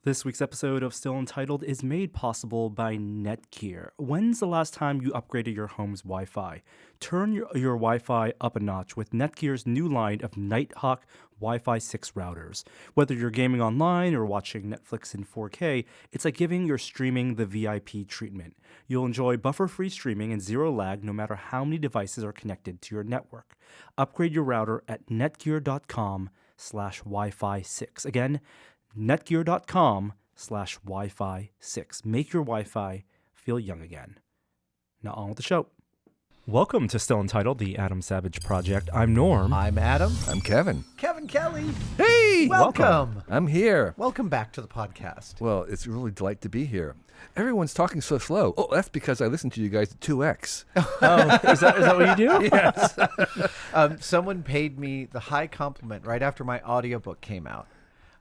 This week's episode of Still Untitled is made possible by Netgear. When's the last time you upgraded your home's Wi-Fi? Turn your Wi-Fi up a notch with Netgear's new line of Nighthawk Wi-Fi 6 routers. Whether you're gaming online or watching Netflix in 4K, it's like giving your streaming the VIP treatment. You'll enjoy buffer-free streaming and zero lag no matter how many devices are connected to your network. Upgrade your router at netgear.com/Wi-Fi 6. Again, netgear.com/Wi-Fi 6. Make your Wi-Fi feel young again. Now on with the show. Welcome to Still Untitled, the Adam Savage Project. I'm Norm. I'm Adam. I'm Kevin. Kevin Kelly. Hey! Welcome. I'm here. Welcome back to the podcast. Well, it's a really delight to be here. Everyone's talking so slow. Oh, that's because I listened to you guys at 2X. Oh, is that what you do? Yes. Someone paid me the high compliment right after my audiobook came out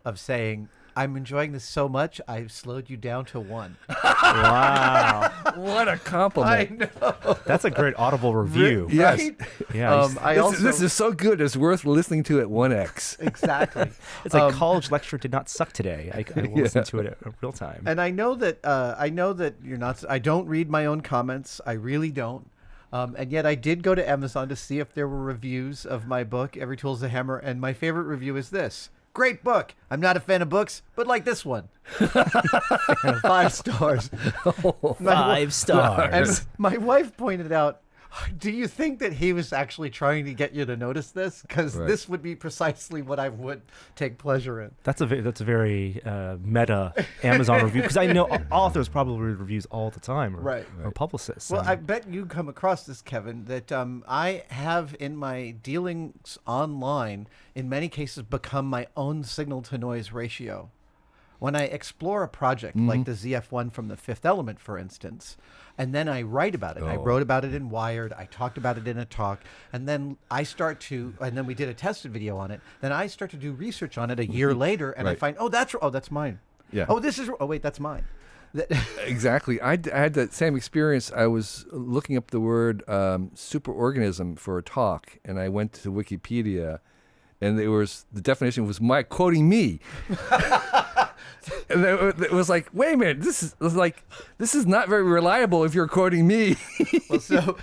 of saying, I'm enjoying this so much, I've slowed you down to 1. Wow. What a compliment. I know. That's a great Audible review. Yes. Right? Yeah. This is so good, it's worth listening to at 1X. Exactly. It's like college lecture did not suck today. I will listen to it at real time. And I know that you're not, I don't read my own comments. I really don't. And yet I did go to Amazon to see if there were reviews of my book, Every Tool's a Hammer, and my favorite review is this. Great book. I'm not a fan of books, but like this one. 5 stars. 5 stars. And my wife pointed out, do you think that he was actually trying to get you to notice this? Because this would be precisely what I would take pleasure in. That's a very meta Amazon review, because I know authors probably read reviews all the time, or publicists. Well, I bet you come across this, Kevin, that I have in my dealings online, in many cases, become my own signal-to-noise ratio. When I explore a project like the ZF-1 from The Fifth Element, for instance, and then I write about it. I wrote about it in Wired. I talked about it in a talk. And then and then we did a tested video on it. Then I start to do research on it a year later, and I find, that's mine. Yeah. Wait, that's mine. Exactly. I had that same experience. I was looking up the word superorganism for a talk, and I went to Wikipedia, and the definition was quoting me. And it was like, wait a minute, this is not very reliable if you're quoting me. Well, so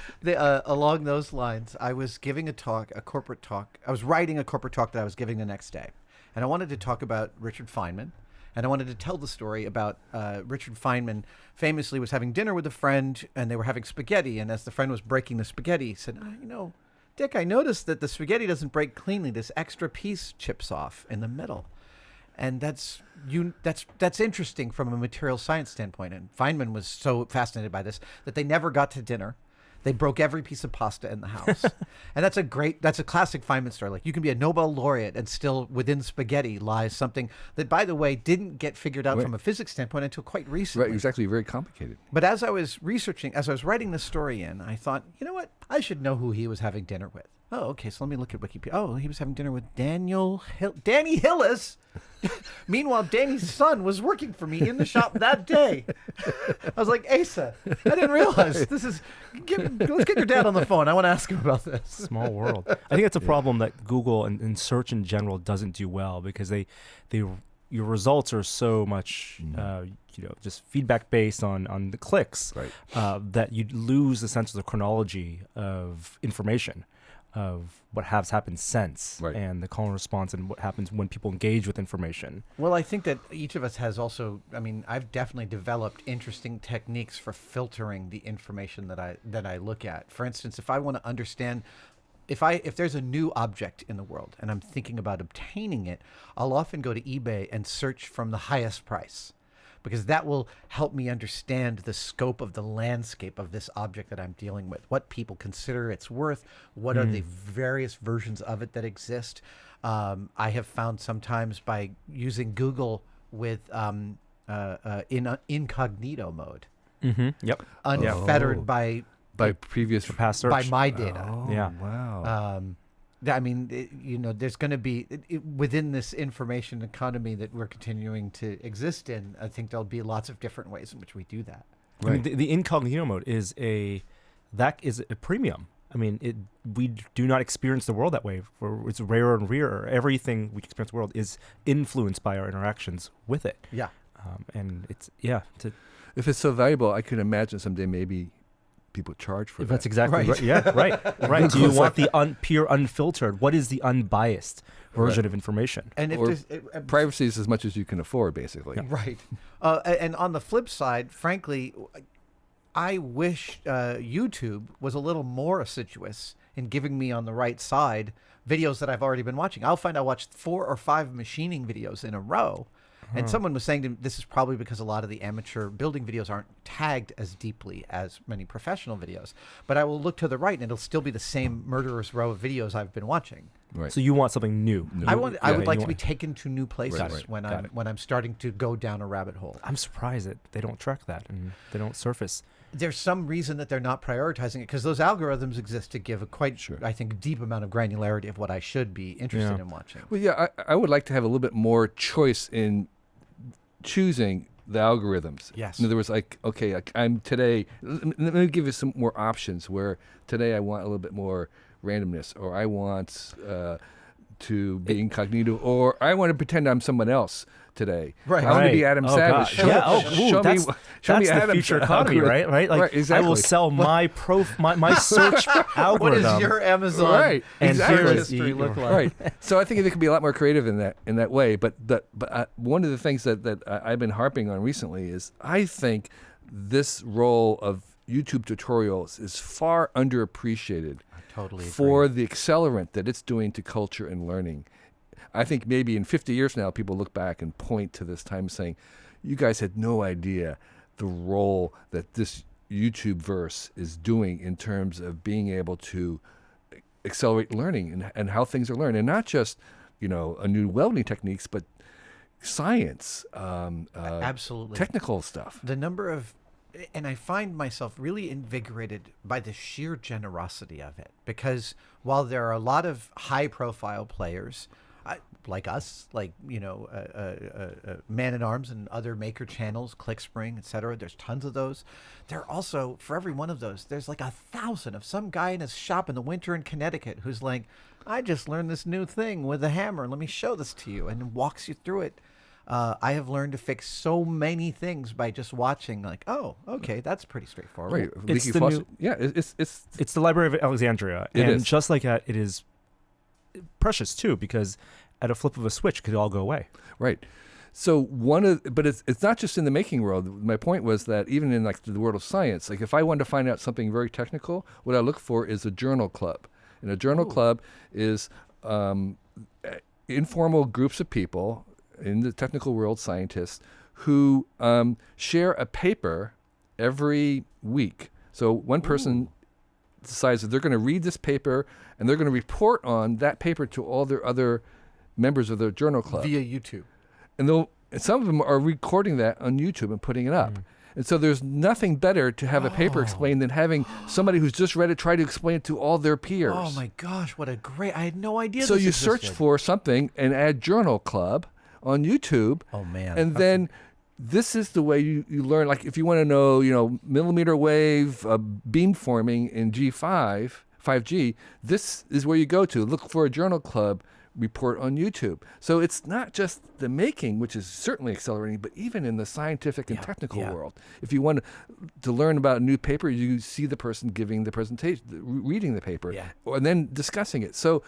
along those lines, I was giving a corporate talk. I was writing a corporate talk that I was giving the next day. And I wanted to talk about Richard Feynman. And I wanted to tell the story about Richard Feynman famously was having dinner with a friend, and they were having spaghetti. And as the friend was breaking the spaghetti, he said, Dick, I noticed that the spaghetti doesn't break cleanly. This extra piece chips off in the middle. And that's interesting from a material science standpoint. And Feynman was so fascinated by this that they never got to dinner. They broke every piece of pasta in the house. And that's a classic Feynman story. Like, you can be a Nobel laureate and still within spaghetti lies something that, by the way, didn't get figured out from a physics standpoint until quite recently. Right, exactly. Very complicated. But as I was writing this story in, I thought, you know what? I should know who he was having dinner with. Oh, okay. So let me look at Wikipedia. Oh, he was having dinner with Danny Hillis. Meanwhile, Danny's son was working for me in the shop that day. I was like, Asa, I didn't realize let's get your dad on the phone. I want to ask him about this. Small world. I think that's a problem that Google and search in general doesn't do well, because your results are so much, just feedback based on the clicks, that you lose the sense of the chronology of information, of what has happened since, and the call and response, and what happens when people engage with information. Well, I think that each of us has also, I've definitely developed interesting techniques for filtering the information that I look at. For instance, if I want to understand, if there's a new object in the world and I'm thinking about obtaining it, I'll often go to eBay and search from the highest price, because that will help me understand the scope of the landscape of this object that I'm dealing with, what people consider its worth, what are the various versions of it that exist. I have found sometimes by using Google with in incognito mode, unfettered by previous past search, by my data. Oh, yeah. Wow. There's going to be within this information economy that we're continuing to exist in. I think there'll be lots of different ways in which we do that. Right. I mean, the incognito mode is a premium. We do not experience the world that way. It's rarer and rarer. Everything we experience in the world is influenced by our interactions with it. Yeah. And it's If it's so valuable, I could imagine someday maybe people charge for that's that. exactly Right. right. Yeah, right. Do you want the pure unfiltered? What is the unbiased version of information? And if Or there's privacy is as much as you can afford, basically. right, and on the flip side, frankly, I wish YouTube was a little more assiduous in giving me on the right side videos that I've already been watching. I'll find I watched 4 or 5 machining videos in a row. And someone was saying to me, this is probably because a lot of the amateur building videos aren't tagged as deeply as many professional videos. But I will look to the right, and it'll still be the same murderer's row of videos I've been watching. Right. So you want something new. I would like you to be taken to new places Right. when Got it. I'm starting to go down a rabbit hole. I'm surprised that they don't track that and they don't surface. There's some reason that they're not prioritizing it because those algorithms exist to give a quite, I think, deep amount of granularity of what I should be interested in watching. Well, yeah, I would like to have a little bit more choice in choosing the algorithms. Yes. In other words, like, okay, I'm today, let me give you some more options where today I want a little bit more randomness, or I want to be incognito, or I want to pretend I'm someone else today. Right. I want to be Right. Adam Oh, Savage. God. Yeah. Oh, show ooh, that's me the Adam future economy, algorithm. right? Like, Right, exactly. I will sell my my search algorithm. What does your Amazon Right, and exactly. here is history the- look like? Right. So I think they could be a lot more creative in that way. But one of the things that I've been harping on recently is I think this role of YouTube tutorials is far underappreciated Totally agree. for the accelerant that it's doing to culture and learning. I think maybe in 50 years now, people look back and point to this time saying, you guys had no idea the role that this YouTube verse is doing in terms of being able to accelerate learning and how things are learned. And not just, a new welding techniques, but science, Absolutely. technical stuff. The number of, and I find myself really invigorated by the sheer generosity of it, because while there are a lot of high profile players like us, like, Man at Arms and other maker channels, ClickSpring, etc. There's tons of those. There are also, for every one of those, there's like 1,000 of some guy in his shop in the winter in Connecticut who's like, I just learned this new thing with a hammer. Let me show this to you, and walks you through it. I have learned to fix so many things by just watching. Like, oh, okay, that's pretty straightforward. Right. It's Leaky the faucet. new- Yeah, it's It's the Library of Alexandria, It and is. just like that, it is precious too, because at a flip of a switch, it could all go away. right. So but it's not just in the making world. My point was that even in like the world of science, like if I wanted to find out something very technical, what I look for is a journal club. And a journal club is informal groups of people in the technical world, scientists, who share a paper every week. So one person decides that they're going to read this paper and they're going to report on that paper to all their other members of their journal club. Via YouTube. And some of them are recording that on YouTube and putting it up. And so there's nothing better to have a paper explained than having somebody who's just read it try to explain it to all their peers. Oh my gosh, what a great! I had no idea. So this you search existed. for something and add journal club on YouTube. Oh man! And then this is the way you learn. Like if you want to know, millimeter wave beam forming in 5G, this is where you go to. Look for a journal club report on YouTube. So it's not just the making, which is certainly accelerating, but even in the scientific and technical world. If you want to learn about a new paper, you see the person giving the presentation, reading the paper, and then discussing it. So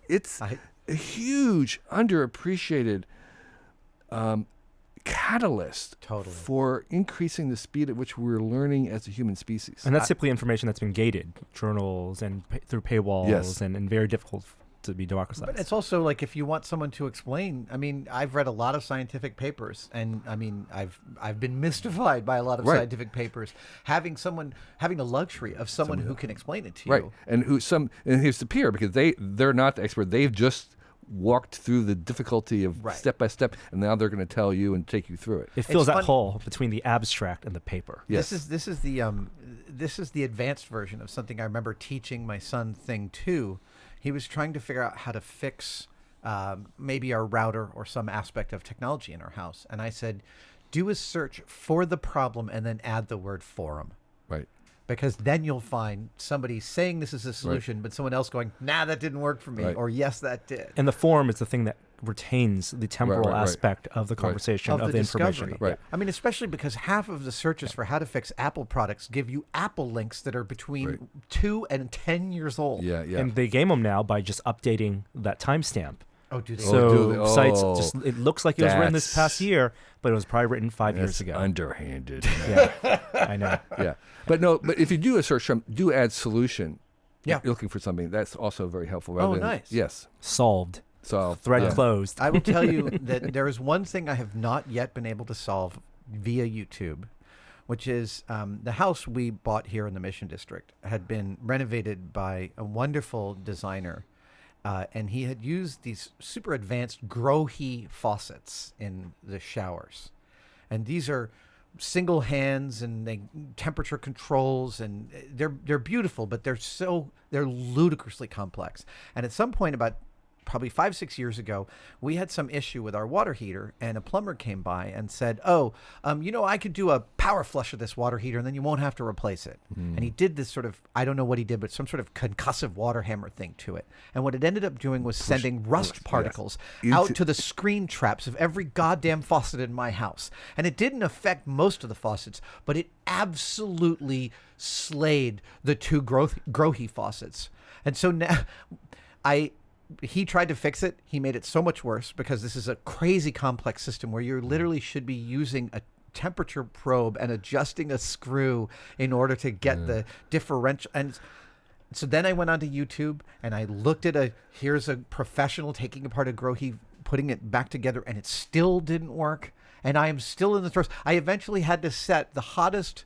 it's a huge, underappreciated catalyst for increasing the speed at which we're learning as a human species. And that's typically information that's been gated, journals and through paywalls, and very difficult to be democratized. But it's also like if you want someone to explain. I mean, I've read a lot of scientific papers, and I mean, I've been mystified by a lot of scientific papers. Having the luxury of someone who can explain it to you, and here's the peer, because they're not the expert. They've just walked through the difficulty of step by step, and now they're going to tell you and take you through it. It fills that hole between the abstract and the paper. Yes. This is the advanced version of something I remember teaching my son Thing 2. He was trying to figure out how to fix maybe our router or some aspect of technology in our house, and I said, do a search for the problem and then add the word forum. Right. Because then you'll find somebody saying this is a solution, but someone else going, nah, that didn't work for me, or yes, that did. And the forum is the thing that retains the temporal right. aspect of the conversation, of of the the information. discovery. Right. I mean, especially because half of the searches for how to fix Apple products give you Apple links that are between Right. 2 and 10 years old. Yeah, yeah. And they game them now by just updating that timestamp. Oh, do they? So do they? sites Oh, just, it looks like it was written this that's- past year, but it was probably written 5 years That's ago. underhanded. Yeah, I know. Yeah, but if you do a search term, do add solution. Yeah. If you're looking for something. That's also very helpful. Oh, rather than- nice. Yes. Solved. So Thread closed. I will tell you that there is one thing I have not yet been able to solve via YouTube, which is the house we bought here in the Mission District had been renovated by a wonderful designer, and he had used these super advanced Grohe faucets in the showers. And these are single hands and they temperature controls, and they're beautiful, but they're ludicrously complex. And at some point, about probably 5-6 years ago, we had some issue with our water heater, and a plumber came by and said, I could do a power flush of this water heater and then you won't have to replace it. And he did this sort of, I don't know what he did, but some sort of concussive water hammer thing to it. And what it ended up doing was sending rust particles out to the screen traps of every goddamn faucet in my house. And it didn't affect most of the faucets, but it absolutely slayed the two Grohe faucets. And so now he tried to fix it. He made it so much worse because this is a crazy complex system where you literally should be using a temperature probe and adjusting a screw in order to get the differential. And so then I went onto YouTube and I looked at here's a professional taking apart a Grohe, putting it back together, and it still didn't work. And I am still in the throes. I eventually had to set the hottest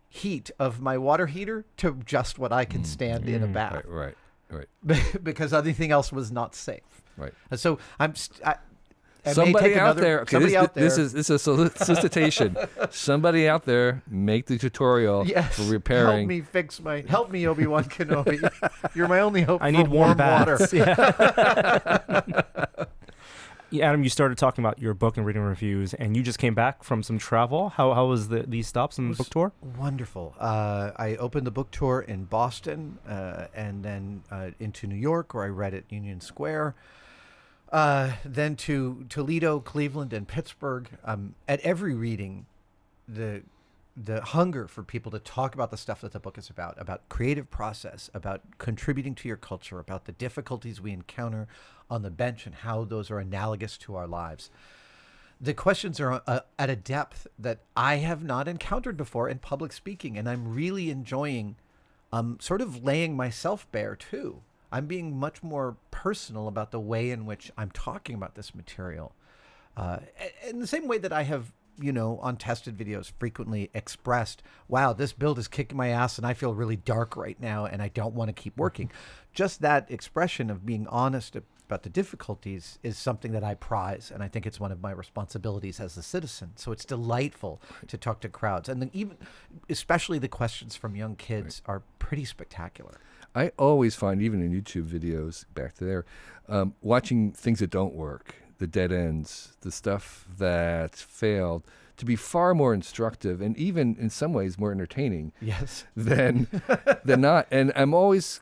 heat of my water heater to just what I can stand in a bath. Right. Because anything else was not safe. Right. And so I may Somebody take out another- there. Okay, somebody out there. This is a solicitation. Somebody out there, make the tutorial Yes. for repairing. Help me, Obi-Wan Kenobi. You're my only hope. I for need warm water. baths. Yeah. Yeah, Adam, you started talking about your book and reading reviews, and you just came back from some travel. How was these stops in the book tour? Wonderful. I opened the book tour in Boston, and then into New York, where I read at Union Square. Then to Toledo, Cleveland, and Pittsburgh. At every reading, the hunger for people to talk about the stuff that the book is about creative process, about contributing to your culture, about the difficulties we encounter on the bench and how those are analogous to our lives. The questions are at a depth that I have not encountered before in public speaking, and I'm really enjoying sort of laying myself bare too. I'm being much more personal about the way in which I'm talking about this material. In the same way that I have, on tested videos frequently expressed, wow, this build is kicking my ass and I feel really dark right now and I don't want to keep working. Just that expression of being honest about the difficulties is something that I prize, and I think it's one of my responsibilities as a citizen. So it's delightful to talk to crowds, and then especially the questions from young kids are pretty spectacular. I always find, even in YouTube videos, back to there, watching things that don't work, the dead ends, the stuff that failed, to be far more instructive and even in some ways more entertaining Yes. than not. And I'm always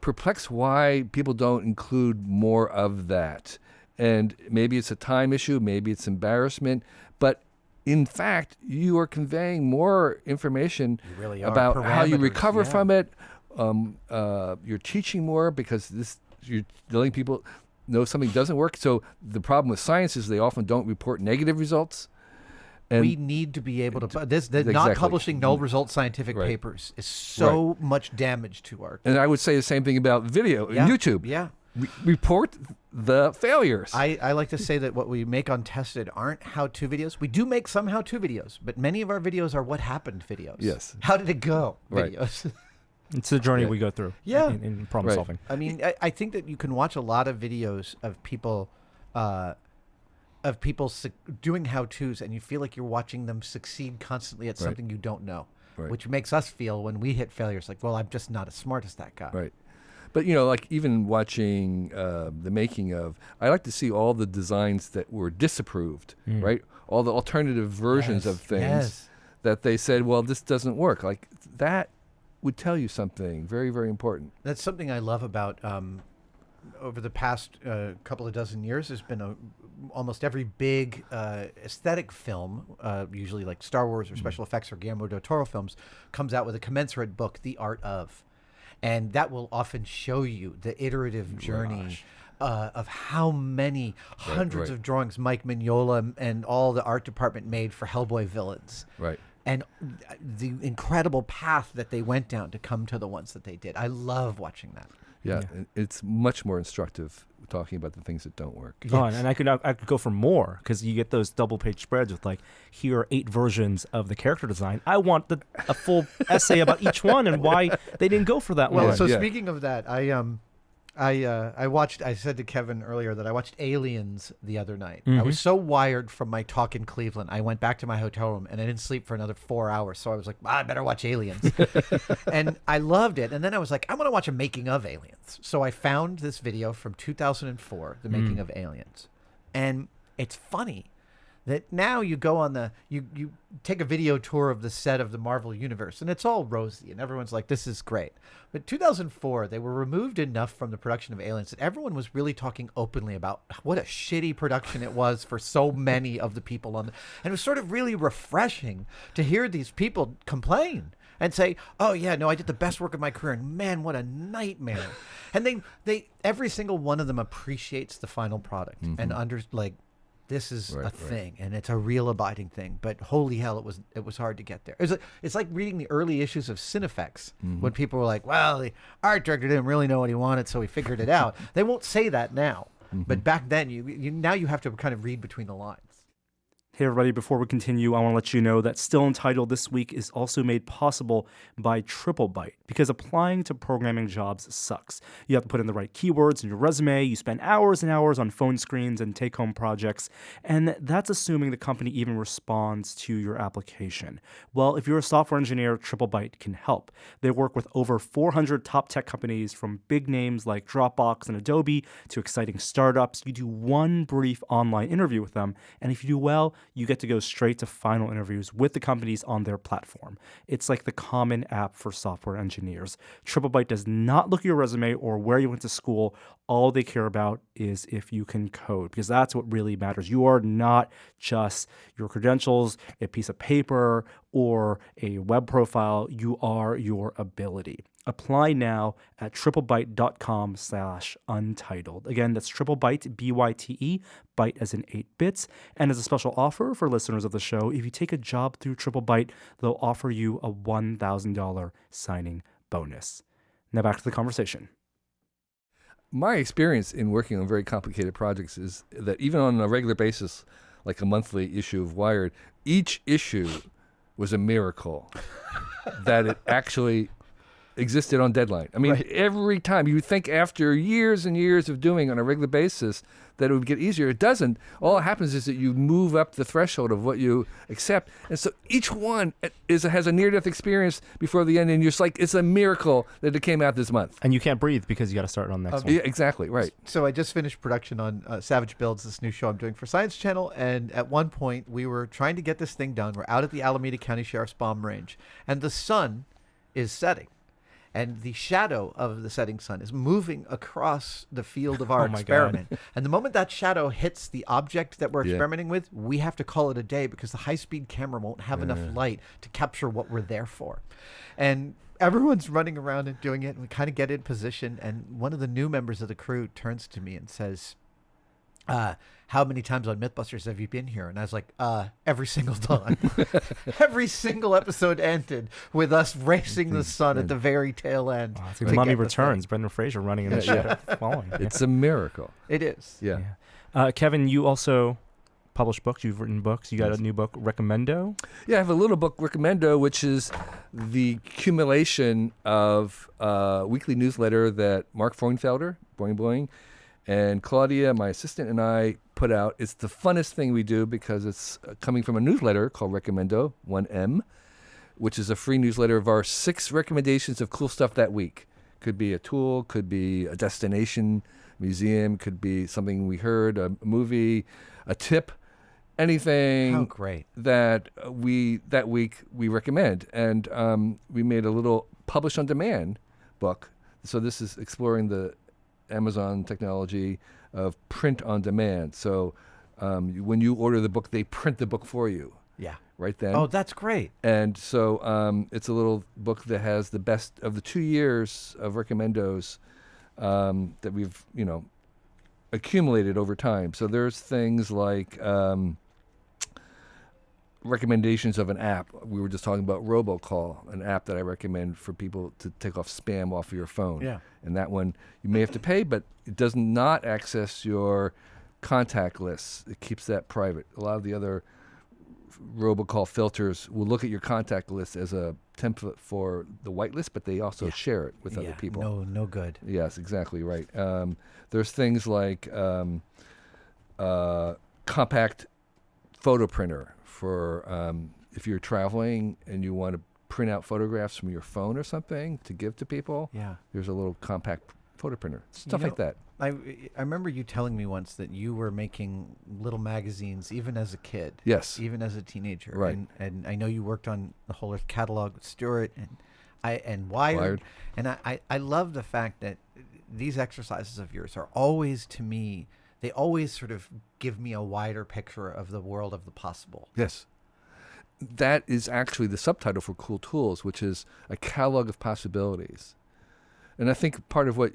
perplexed why people don't include more of that. And maybe it's a time issue, maybe it's embarrassment, but in fact, you are conveying more information You really are. about how you Parameters, recover yeah. from it. You're teaching more because you're letting people know something doesn't work. So the problem with science is they often don't report negative results. And We need to be able to. Not Exactly. publishing null result scientific Right. papers is so much damage to our. and I would say the same thing about video Yeah, and YouTube. Yeah. Report the failures. I like to say that what we make on Tested aren't how-to videos. We do make some how-to videos, but many of our videos are what happened videos. Yes. How did it go Right. videos. It's the journey Yeah. we go through Yeah. in problem Right. solving. I mean, I think that you can watch a lot of videos of people doing how-tos, and you feel like you're watching them succeed constantly at Right. something you don't know, Right. which makes us feel when we hit failures like, well, I'm just not as smart as that guy. Right. But, like even watching the making of, I like to see all the designs that were disapproved, right? All the alternative versions Yes, of things yes. that they said, well, this doesn't work. Like that would tell you something very, very important. That's something I love about over the past couple of dozen years, there's been almost every big aesthetic film, usually like Star Wars or special effects or Guillermo del Toro films, comes out with a commensurate book, The Art of. And that will often show you the iterative journey of how many hundreds of drawings Mike Mignola and all the art department made for Hellboy villains. Right. And the incredible path that they went down to come to the ones that they did. I love watching that. Yeah, it's much more instructive talking about the things that don't work. Oh, and I could go for more, because you get those double-page spreads with like, here are 8 versions of the character design. I want a full essay about each one and why they didn't go for that one. Well, so speaking of that, I watched. I said to Kevin earlier that I watched Aliens the other night. I was so wired from my talk in Cleveland. I went back to my hotel room and I didn't sleep for another 4 hours. So I was like, I better watch Aliens, and I loved it. And then I was like, I want to watch a making of Aliens. So I found this video from 2004, the making of Aliens, and it's funny that now you go on you take a video tour of the set of the Marvel Universe, and it's all rosy, and everyone's like, this is great. But 2004, they were removed enough from the production of Aliens that everyone was really talking openly about what a shitty production it was for so many of the people and it was sort of really refreshing to hear these people complain and say, oh yeah, no, I did the best work of my career, and man, what a nightmare. And they every single one of them appreciates the final product and this is a thing, and it's a real abiding thing. But holy hell, it was hard to get there. It's like reading the early issues of Cinefex when people were like, well, the art director didn't really know what he wanted, so he figured it out. They won't say that now. But back then, now you have to kind of read between the lines. Hey everybody, before we continue, I want to let you know that Still Untitled this week is also made possible by TripleByte, because applying to programming jobs sucks. You have to put in the right keywords in your resume, you spend hours and hours on phone screens and take-home projects, and that's assuming the company even responds to your application. Well, if you're a software engineer, TripleByte can help. They work with over 400 top tech companies, from big names like Dropbox and Adobe to exciting startups. You do one brief online interview with them, and if you do well, you get to go straight to final interviews with the companies on their platform. It's like the common app for software engineers. TripleByte does not look at your resume or where you went to school. All they care about is if you can code, because that's what really matters. You are not just your credentials, a piece of paper, or a web profile. You are your ability. Apply now at triplebyte.com/untitled. Again, that's TripleByte, BYTE, byte as in 8 bits. And as a special offer for listeners of the show, if you take a job through TripleByte, they'll offer you a $1,000 signing bonus. Now back to the conversation. My experience in working on very complicated projects is that even on a regular basis, like a monthly issue of Wired, each issue was a miracle that it actually existed on deadline. I mean, every time you would think after years and years of doing on a regular basis that it would get easier. It doesn't. All that happens is that you move up the threshold of what you accept. And so each one has a near-death experience before the end, and you're just like, it's a miracle that it came out this month. And you can't breathe because you got to start on next one. Yeah, exactly, right. So I just finished production on Savage Builds, this new show I'm doing for Science Channel, and at one point we were trying to get this thing done. We're out at the Alameda County Sheriff's Bomb Range, and the sun is setting. And the shadow of the setting sun is moving across the field of our experiment. And the moment that shadow hits the object that we're experimenting with, we have to call it a day because the high-speed camera won't have enough light to capture what we're there for. And everyone's running around and doing it, and we kind of get in position. And one of the new members of the crew turns to me and says, how many times on Mythbusters have you been here? And I was like, every single time. Every single episode ended with us racing the sun at the very tail end. Wow, it's like Mummy Returns, Brendan Fraser running in the shadow, following. It's a miracle. It is. Yeah. Kevin, you also publish books. You've written books. You got a new book, Recommendo? Yeah, I have a little book, Recommendo, which is the accumulation of a weekly newsletter that Mark Freundfelder, Boing Boing, and Claudia, my assistant, and I put out. It's the funnest thing we do because it's coming from a newsletter called Recommendo, 1M, which is a free newsletter of our 6 recommendations of cool stuff that week. Could be a tool, could be a destination, museum, could be something we heard, a movie, a tip, anything that week we recommend. And we made a little publish on demand book. So this is exploring the Amazon technology of print on demand. So when you order the book, they print the book for you. Yeah. Right then. Oh, that's great. And so it's a little book that has the best of the 2 years of recommendos that we've, accumulated over time. So there's things like recommendations of an app. We were just talking about Robocall, an app that I recommend for people to take off spam off of your phone. Yeah. And that one you may have to pay, but it does not access your contact lists. It keeps that private. A lot of the other robocall filters will look at your contact list as a template for the whitelist, but they also share it with other people. No good. Yes, exactly right. There's things like compact photo printer for if you're traveling and you want to print out photographs from your phone or something to give to people. Yeah. There's a little compact photo printer, stuff like that. I remember you telling me once that you were making little magazines even as a kid. Yes. Even as a teenager. Right. And I know you worked on the Whole Earth catalog with Stewart and Wired. And I love the fact that these exercises of yours are always, to me, they always sort of give me a wider picture of the world of the possible. Yes. That is actually the subtitle for Cool Tools, which is a catalog of possibilities. And I think part of what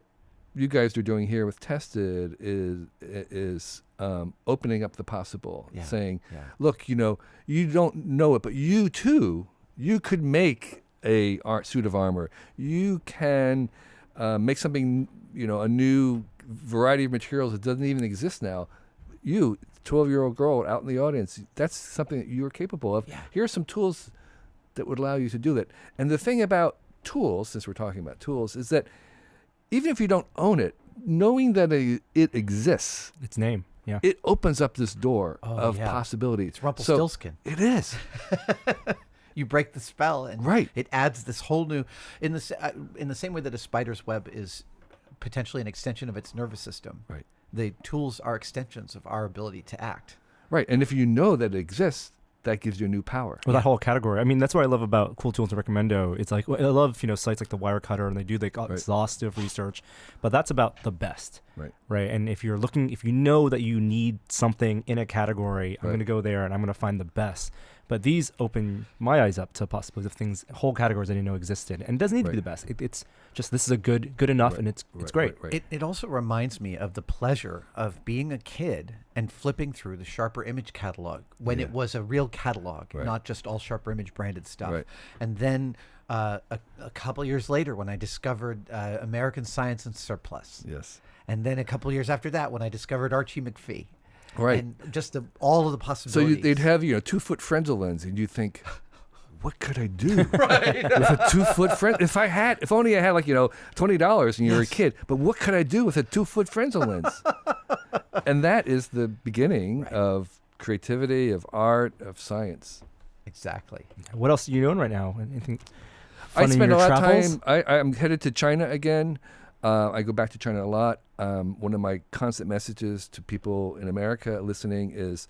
you guys are doing here with Tested is opening up the possible, saying, look, you don't know it, but you too, you could make a suit of armor. You can make something, a new variety of materials that doesn't even exist now. You, 12-year-old girl out in the audience, that's something that you're capable of. Yeah. Here are some tools that would allow you to do that. And the thing about tools, since we're talking about tools, is that even if you don't own it, knowing that it exists, Its name, it opens up this door of possibility. It's Rumpelstiltskin. So it is. You break the spell, and right. It adds this whole new, in the same way that a spider's web is potentially an extension of its nervous system. Right. The tools are extensions of our ability to act. Right, and if you know that it exists, that gives you a new power. Well, that whole category. I mean, that's what I love about Cool Tools and Recommendo. It's like, I love, sites like the Wirecutter, and they do exhaustive research, but that's about the best. Right. And if you know that you need something in a category, I'm going to go there and I'm going to find the best. But these open my eyes up to possibilities of things, whole categories I didn't know existed. And it doesn't need to be the best. It's just, this is a good enough, and it's great. Right. It also reminds me of the pleasure of being a kid and flipping through the Sharper Image catalog when it was a real catalog, not just all Sharper Image branded stuff. Right. And then a couple years later when I discovered American Science and Surplus. Yes. And then a couple years after that when I discovered Archie McPhee. Right. And just all of the possibilities. So they'd have, 2-foot Fresnel lens, and you think, what could I do with a 2-foot Fresnel? If only I had $20 and you're a kid, but what could I do with a 2-foot Fresnel lens? And that is the beginning of creativity, of art, of science. Exactly. What else are you doing right now? Anything I fun in spend your a lot travels? of time. I'm headed to China again. I go back to China a lot. One of my constant messages to people in America listening is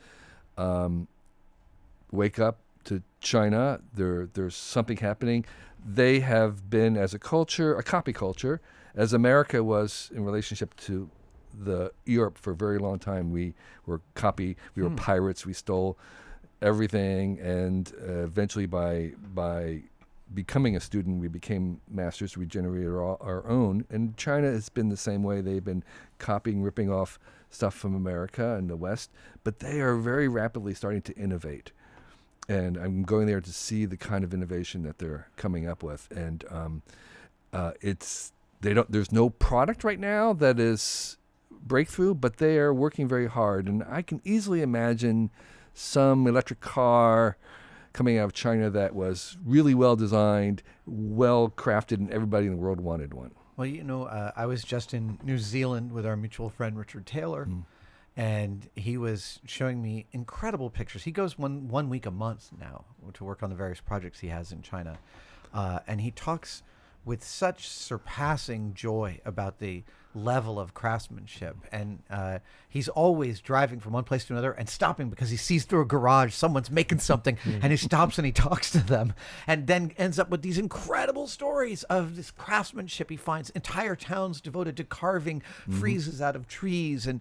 wake up to China. There's something happening. They have been, as a culture, a copy culture, as America was in relationship to the Europe for a very long time. We were copy. We were pirates. We stole everything, and eventually by becoming a student, we became masters. We generated our own. And China has been the same way. They've been copying, ripping off stuff from America and the West, but they are very rapidly starting to innovate. And I'm going there to see the kind of innovation that they're coming up with. And there's no product right now that is breakthrough, but they are working very hard. And I can easily imagine some electric car coming out of China that was really well designed, well crafted, and everybody in the world wanted one. Well, I was just in New Zealand with our mutual friend Richard Taylor, and he was showing me incredible pictures. He goes one week a month now to work on the various projects he has in China, and he talks with such surpassing joy about the level of craftsmanship, and he's always driving from one place to another and stopping because he sees through a garage someone's making something, and he stops and he talks to them, and then ends up with these incredible stories of this craftsmanship. He finds entire towns devoted to carving friezes out of trees, and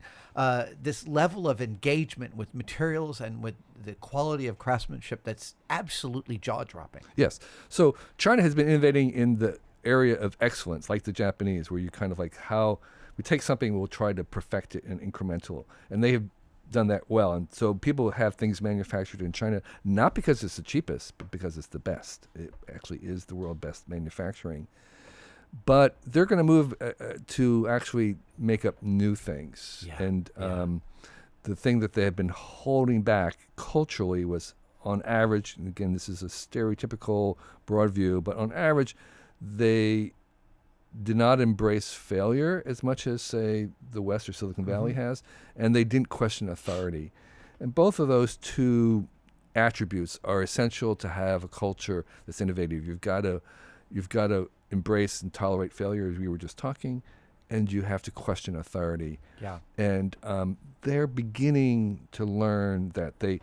this level of engagement with materials and with the quality of craftsmanship that's absolutely jaw-dropping. Yes. So China has been innovating in the area of excellence, like the Japanese, where you kind of like how we take something, we'll try to perfect it in incremental, and they have done that well. And so people have things manufactured in China not because it's the cheapest, but because it's the best. It actually is the world best manufacturing. But they're going to move to actually make up new things. Yeah. And the thing that they have been holding back culturally was, on average, and again, this is a stereotypical broad view, but on average, they did not embrace failure as much as, say, the West or Silicon Valley has, and they didn't question authority. And both of those two attributes are essential to have a culture that's innovative. You've got to embrace and tolerate failure, as we were just talking, and you have to question authority. Yeah. And they're beginning to learn that they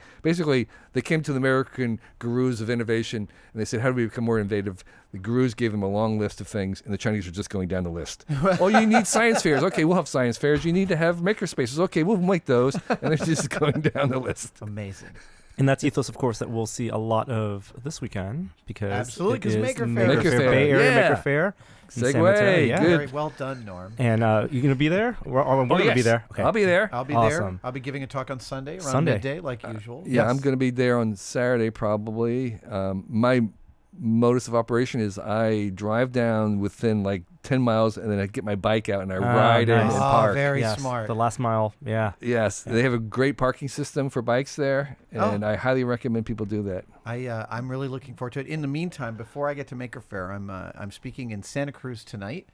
came to the American gurus of innovation and they said, how do we become more innovative? The gurus gave them a long list of things, and the Chinese are just going down the list. Oh, you need science fairs. Okay, we'll have science fairs. You need to have maker spaces. Okay, we'll make those. And they're just going down the list. Amazing. And that's ethos, of course, that we'll see a lot of this weekend because Absolutely, it 'cause is Maker Faire. Maker Faire, Bay Area yeah. Maker Faire. in San Segue, Mateo, yeah. good. Very well done, Norm. And you gonna be there? We're gonna be yes. there. Okay. I'll be there. I'll be Awesome. there. I'll be giving a talk on Sunday around Sunday. midday, like usual. Yeah, Yes. I'm going to be there on Saturday probably. My modus of operation is I drive down within like 10 miles and then I get my bike out and I ride in nice. and Oh, park. very Yes, smart. The last mile, yeah. Yes, they have a great parking system for bikes there, and I highly recommend people do that. I'm really looking forward to it. In the meantime, before I get to Maker Faire, I'm speaking in Santa Cruz tonight.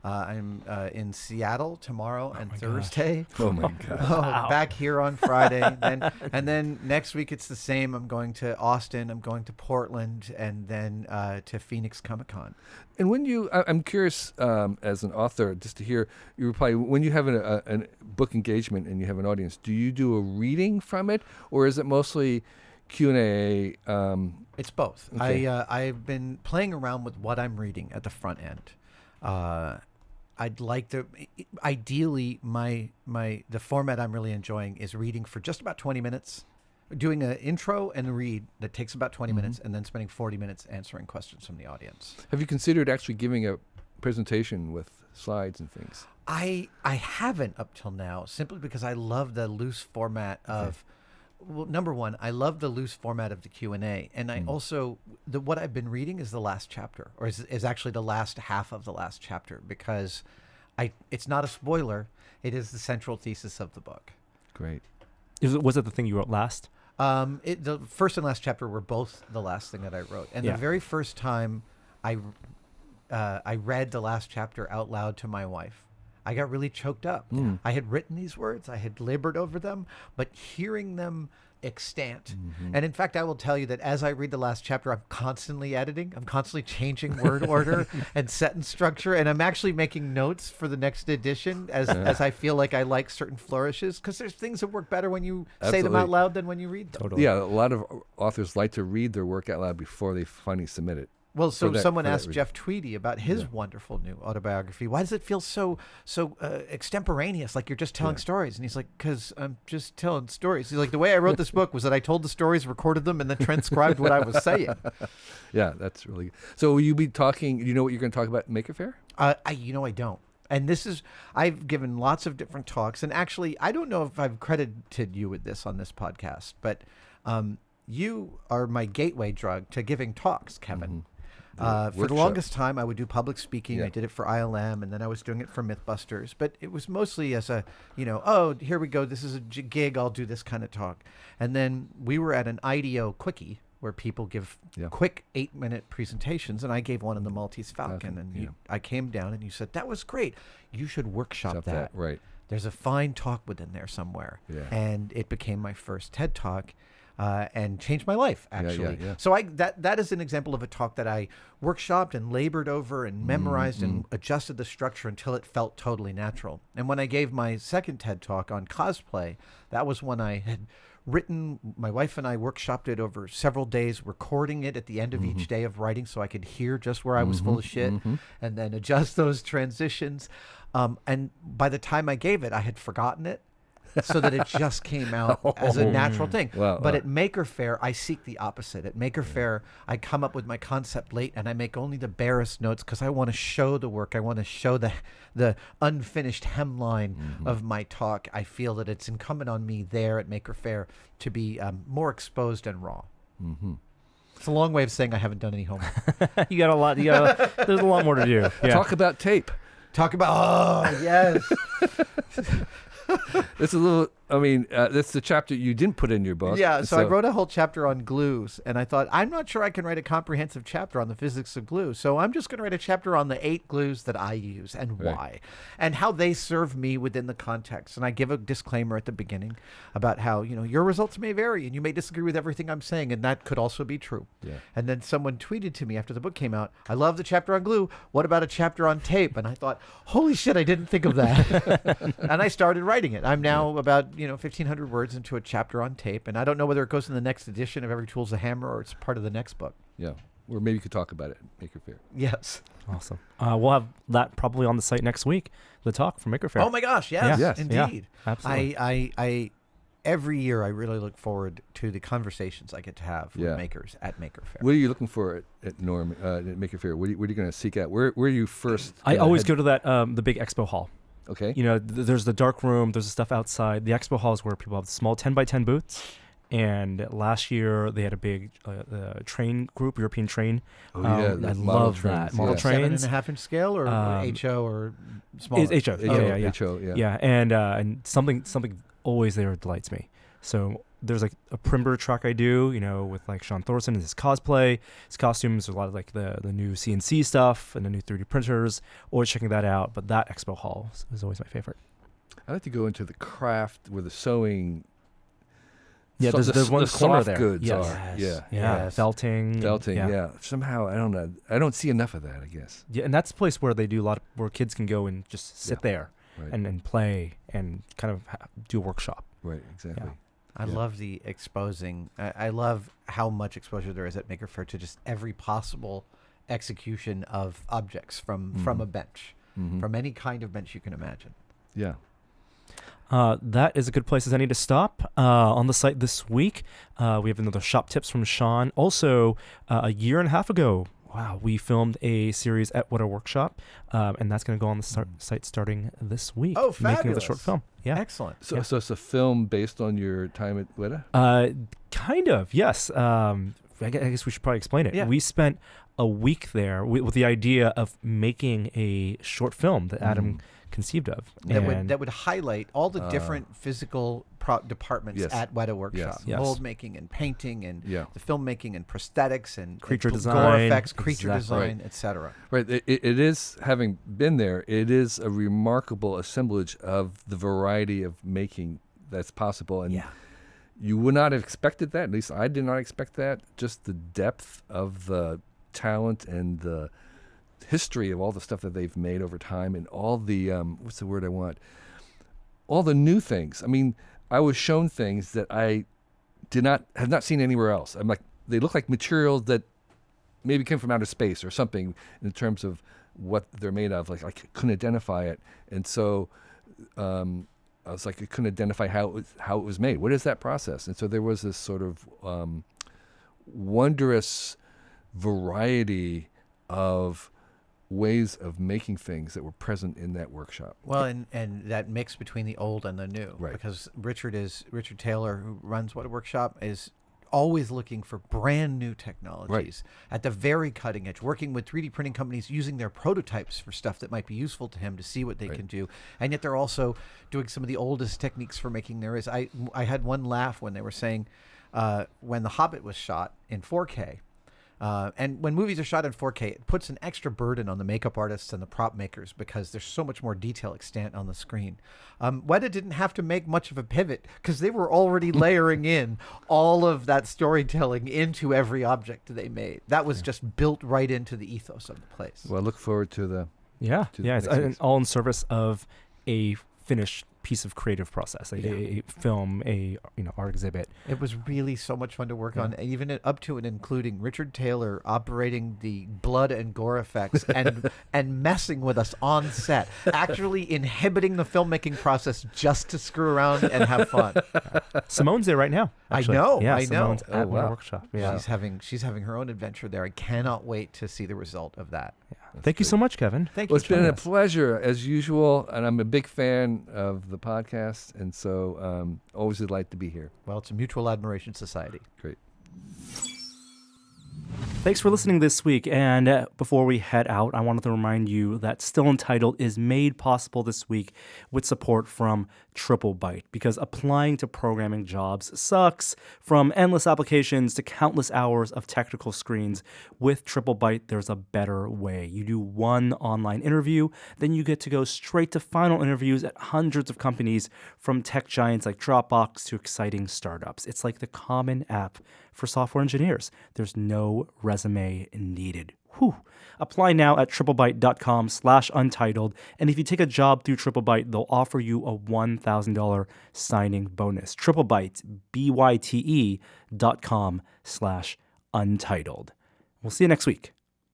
I'm in Seattle tomorrow and Thursday. Oh my God. Back here on Friday, and then next week it's the same. I'm going to Austin. I'm going to Portland, and then to Phoenix Comic-Con. And when I'm curious as an author, just to hear your reply, when you have a book engagement and you have an audience, do you do a reading from it, or is it mostly Q&A? It's both. Okay. I've been playing around with what I'm reading at the front end. I'd like to, ideally, the format I'm really enjoying is reading for just about 20 minutes, doing an intro and a read that takes about 20 minutes, and then spending 40 minutes answering questions from the audience. Have you considered actually giving a presentation with slides and things? I haven't up till now, simply because I love the loose format of. Well, number one, I love the loose format of the Q&A, and I also what I've been reading is the last chapter, or is actually the last half of the last chapter, because it's not a spoiler. It is the central thesis of the book. Great. Was it the thing you wrote last? The first and last chapter were both the last thing that I wrote, and Yeah. the very first time I read the last chapter out loud to my wife, I got really choked up. I had written these words, I had labored over them, but hearing them extant. And in fact, I will tell you that as I read the last chapter, I'm constantly editing. I'm constantly changing word order and sentence structure. And I'm actually making notes for the next edition as I feel like I like certain flourishes, because there's things that work better when you say them out Absolutely. loud than when you read them. Totally. Yeah, a lot of authors like to read their work out loud before they finally submit it. Well, so for that- someone for that asked reason. Jeff Tweedy about his wonderful new autobiography. Why does it feel so extemporaneous, like you're just telling stories? And he's like, because I'm just telling stories. He's like, the way I wrote this book was that I told the stories, recorded them, and then transcribed what I was saying. Yeah, that's really good. So will you be talking, you know what you're going to talk about at Maker Faire? I don't. And I've given lots of different talks. And actually, I don't know if I've credited you with this on this podcast, but you are my gateway drug to giving talks, Kevin. For the workshop. longest time, I would do public speaking. Yeah. I did it for ILM, and then I was doing it for Mythbusters. But it was mostly as a, oh, here we go. This is a gig. I'll do this kind of talk. And then we were at an IDEO Quickie where people give quick 8-minute presentations, and I gave one in the Maltese Falcon. And I came down, and you said, that was great. You should workshop that. Right. There's a fine talk within there somewhere. Yeah. And it became my first TED Talk. and changed my life, actually. yeah. So that is an example of a talk that I workshopped and labored over and memorized and adjusted the structure until it felt totally natural. And when I gave my second TED Talk on cosplay, that was when I had written, my wife and I workshopped it over several days, recording it at the end of each day of writing so I could hear just where I was full of shit and then adjust those transitions. And by the time I gave it, I had forgotten it. So that it just came out as a natural thing. But at Maker Faire, I seek the opposite. At Maker Faire, I come up with my concept late and I make only the barest notes because I want to show the work. I want to show the unfinished hemline of my talk. I feel that it's incumbent on me there at Maker Faire to be more exposed and raw. It's a long way of saying I haven't done any homework. You got a lot. There's a lot more to do. Yeah. Talk about tape. Talk about, yes. It's a little. I mean, that's the chapter you didn't put in your book. Yeah, so I wrote a whole chapter on glues, and I thought, I'm not sure I can write a comprehensive chapter on the physics of glue, so I'm just going to write a chapter on the 8 glues that I use and why, and how they serve me within the context. And I give a disclaimer at the beginning about how, your results may vary, and you may disagree with everything I'm saying, and that could also be true. Yeah. And then someone tweeted to me after the book came out, I love the chapter on glue. What about a chapter on tape? And I thought, holy shit, I didn't think of that. And I started writing it. I'm now about 1,500 words into a chapter on tape, and I don't know whether it goes in the next edition of Every Tool's a Hammer or it's part of the next book. Yeah, or maybe you could talk about it at Maker Faire. Yes. Awesome. We'll have that probably on the site next week, the talk from Maker Faire. Oh my gosh, yes, yes. indeed. Yeah, absolutely. I every year I really look forward to the conversations I get to have with makers at Maker Faire. What are you looking for at Maker Faire? What are you going to seek out? Where are you first? I always go to that the big expo hall. Okay. There's the dark room. There's the stuff outside. The expo hall is where people have small 10x10 booths. And last year they had a big train group, European train. Oh yeah, I love that. Model trains. 7.5-inch scale or HO or smaller? It's HO. Yeah. HO, yeah. Yeah, and something always there delights me. So there's like a perimeter truck I do, with like Sean Thorson and his cosplay, his costumes, there's a lot of like the new CNC stuff and the new 3D printers. Always checking that out. But that expo hall is always my favorite. I like to go into the craft where the sewing. Yeah, there's one corner soft there. goods Yes. are. Yes. Yeah, felting. Yeah. Somehow, I don't know. I don't see enough of that, I guess. Yeah, and that's a place where they do a lot of, where kids can go and just sit there and play and kind of do a workshop. Right, exactly. Yeah. I love the exposing. I love how much exposure there is at Maker Faire to just every possible execution of objects from a bench, from any kind of bench you can imagine. Yeah. That is a good place as any to stop. On the site this week, we have another shop tips from Sean. Also, a year and a half ago, we filmed a series at What a Workshop, and that's going to go on the site starting this week. Oh, fabulous. Making of the short film. Yeah. Excellent. So it's a film based on your time at Weta? Kind of, yes. I guess we should probably explain it. Yeah. We spent a week there with the idea of making a short film that Adam conceived of. That would highlight all the different physical departments at Weta Workshop. Yes. Mold making and painting and the filmmaking and prosthetics and creature gore design, effects, creature design, etc. Right. It is, having been there, it is a remarkable assemblage of the variety of making that's possible. And you would not have expected that. At least I did not expect that. Just the depth of the talent and the history of all the stuff that they've made over time and all the what's the word I want? All the new things. I mean, I was shown things that I have not seen anywhere else. I'm like, they look like materials that maybe came from outer space or something in terms of what they're made of. Like I couldn't identify it, and so I was like, I couldn't identify how it was made. What is that process? And so there was this sort of wondrous variety of ways of making things that were present in that workshop. Well, and that mix between the old and the new, right? Because Richard Taylor, who runs What a Workshop, is always looking for brand new technologies at the very cutting edge, working with 3D printing companies, using their prototypes for stuff that might be useful to him to see what they can do. And yet they're also doing some of the oldest techniques for making there is. I had one laugh when they were saying when The Hobbit was shot in 4K, And when movies are shot in 4K, it puts an extra burden on the makeup artists and the prop makers because there's so much more detail extant on the screen. Weta didn't have to make much of a pivot because they were already layering in all of that storytelling into every object they made. That was just built right into the ethos of the place. Well, I look forward to the Yeah, to yeah, the it's next week's. all in service of a finished piece of creative process, a film, a art exhibit. It was really so much fun to work on, even up to and including Richard Taylor operating the blood and gore effects and messing with us on set, actually inhibiting the filmmaking process just to screw around and have fun. Simone's there right now. Actually. I know. Simone's at wow. my workshop. Yeah. She's having her own adventure there. I cannot wait to see the result of that. Thank you so much, Kevin. Thank you. Well, it's been John. a pleasure as usual, and I'm a big fan of the podcast, and so always a delight to be here. Well, it's a mutual admiration society. Great. Thanks for listening this week. And before we head out, I wanted to remind you that Still Untitled is made possible this week with support from TripleByte, because applying to programming jobs sucks. From endless applications to countless hours of technical screens, with TripleByte, there's a better way. You do one online interview, then you get to go straight to final interviews at hundreds of companies, from tech giants like Dropbox to exciting startups. It's like the common app for software engineers. There's no resume needed. Whew. Apply now at triplebyte.com/untitled. And if you take a job through TripleByte, they'll offer you a $1,000 signing bonus. TripleByte, BYTE.com/untitled. We'll see you next week.